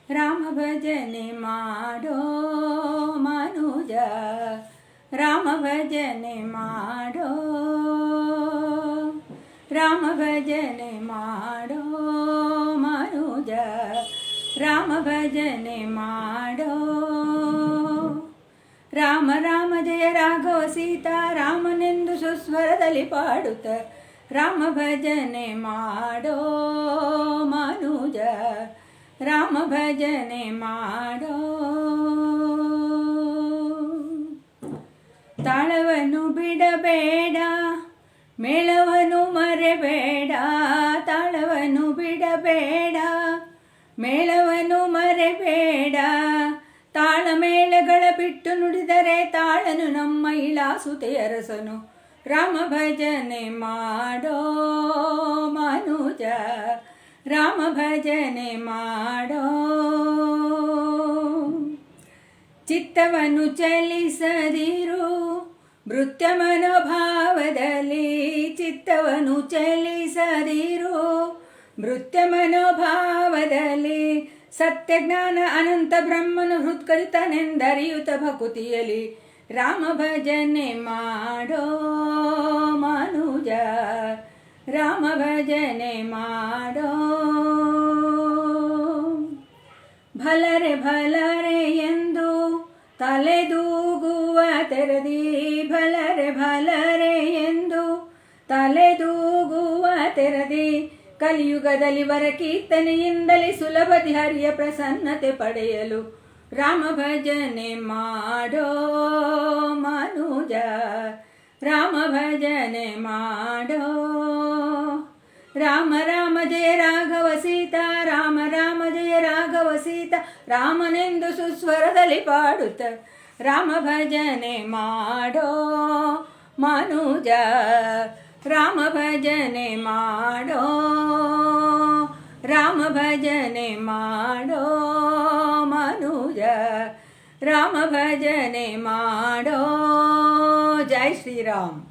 ರಾಮ ಭಜನೆ ಮಾಡೋ ಮನುಜ, ರಾಮ ಭಜನೆ ಮಾಡೋ, ರಾಮ ಭಜನೆ ಮಾಡೋ ಮನುಜ, ರಾಮ ಭಜನೆ ಮಾಡೋ. ರಾಮ ರಾಮ ಜಯ ರಾಘವ ಸೀತಾ ರಾಮನೆಂದು ಸುಸ್ವರದಲ್ಲಿ ಪಾಡುತ್ತ ರಾಮ ಭಜನೆ ಮಾಡೋ ಮನುಜ, ರಾಮ ಭಜನೆ ಮಾಡೋ. ತಾಳವನ್ನು ಬಿಡಬೇಡ, ಮೇಳವನ್ನು ಮರೆಬೇಡ, ತಾಳವನ್ನು ಬಿಡಬೇಡ, ಮೇಳವನ್ನು ಮರೆಬೇಡ. ತಾಳಮೇಳಗಳ ಬಿಟ್ಟು ನುಡಿದರೆ ತಾಳನು ನಮ್ಮ ಇಳಾಸುತೆ ಅರಸನು. ರಾಮ ಭಜನೆ ಮಾಡೋ ಮನುಜ, ರಾಮ ಭಜನೆ ಮಾಡೋ. ಚಿತ್ತವನ್ನು ಚಲಿಸದಿರು ನೃತ್ಯ ಮನೋಭಾವದಲ್ಲಿ, ಚಿತ್ತವನ್ನು ಚಲಿಸದಿರು ನೃತ್ಯ ಮನೋಭಾವದಲ್ಲಿ. ಸತ್ಯ ಜ್ಞಾನ ಅನಂತ ಬ್ರಹ್ಮನು ಹೃತ್ಕರಿತನೆಂದರಿಯುತ ಭಕುತಿಯಲಿ. ರಾಮ ಭಜನೆ ಮಾಡೋ ಮನುಜ, ರಾಮ ಭಜನೆ ಮಾಡೋ. ಭಲರೆ ಭಲರೆ ಎಂದು ತಲೆದೂಗುವ ತೆರದಿ, ಭಲರೆ ಭಲರೆ ಎಂದು ತಲೆದೂಗುವ ತೆರದಿ. ಕಲಿಯುಗದಲ್ಲಿ ವರ ಕೀರ್ತನೆಯಿಂದಲೇ ಸುಲಭದಿ ಹರಿಯ ಪ್ರಸನ್ನತೆ ಪಡೆಯಲು. ರಾಮ ಭಜನೆ ಮಾಡೋ ಮನುಜ, ರಾಮ ಭಜನೆ ಮಾಡೋ. ರಾಮ ರಾಮ ಜಯ ರಾಘವ ಸೀತಾ, ರಾಮ ರಾಮ ಜಯ ರಾಘವ ಸೀತಾ ರಾಮನೆಂದು ಸುಸ್ವರದಲ್ಲಿ ಪಾಡುತ್ತ ರಾಮ ಭಜನೆ ಮಾಡೋ ಮನುಜ, ರಾಮ ಭಜನೆ ಮಾಡೋ, ರಾಮ ಭಜನೆ ಮಾಡೋ ಮನುಜ, ರಾಮ ಭಜನೆ ಮಾಡೋ. ಜೈ ಶ್ರೀರಾಮ್.